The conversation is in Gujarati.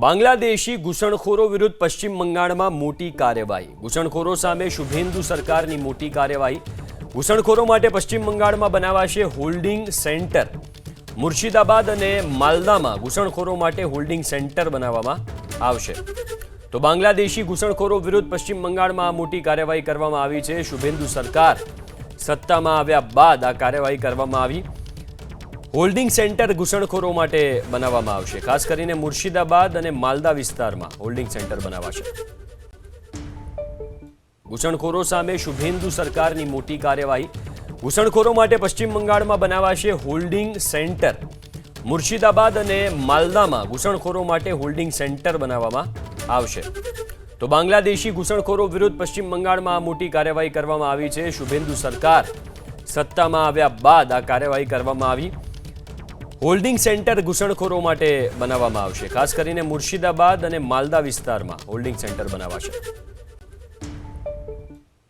બાંગ્લાદેશી ઘૂસણખોરો વિરુદ્ધ પશ્ચિમ બંગાળમાં મોટી કાર્યવાહી। ઘૂસણખોરો સામે શુભેન્દુ સરકારની મોટી કાર્યવાહી। ઘૂસણખોરો માટે પશ્ચિમ બંગાળમાં બનાવાશે હોલ્ડિંગ સેન્ટર। મુર્શિદાબાદ અને માલદામાં ઘૂસણખોરો માટે હોલ્ડિંગ સેન્ટર બનાવવામાં આવશે। તો બાંગ્લાદેશી ઘૂસણખોરો વિરુદ્ધ પશ્ચિમ બંગાળમાં મોટી કાર્યવાહી કરવામાં આવી છે। શુભેન્દુ સરકાર સત્તામાં આવ્યા બાદ આ કાર્યવાહી કરવામાં આવી। હોલ્ડિંગ સેન્ટર ઘૂસણખોરો માટે બનાવવામાં આવશે। ખાસ કરીને મુર્શિદાબાદ અને માલદા વિસ્તારમાં હોલ્ડિંગ સેન્ટર બનાવાશે। ઘૂસણખોરો સામે શુભેન્દુ સરકારની મોટી કાર્યવાહી। ઘૂસણખોરો માટે પશ્ચિમ બંગાળમાં બનાવાશે હોલ્ડિંગ સેન્ટર। મુર્શિદાબાદ અને માલદામાં ઘૂસણખોરો માટે હોલ્ડિંગ સેન્ટર બનાવવામાં આવશે। તો બાંગ્લાદેશી ઘૂસણખોરો વિરુદ્ધ પશ્ચિમ બંગાળમાં મોટી કાર્યવાહી કરવામાં આવી છે। શુભેન્દુ સરકાર સત્તામાં આવ્યા બાદ આ કાર્યવાહી કરવામાં આવી। હોલ્ડિંગ સેન્ટર ઘૂસણખોરો માટે બનાવવામાં આવશે। ખાસ કરીને મુર્શિદાબાદ અને માલદા વિસ્તારમાં હોલ્ડિંગ સેન્ટર બનાવાશે।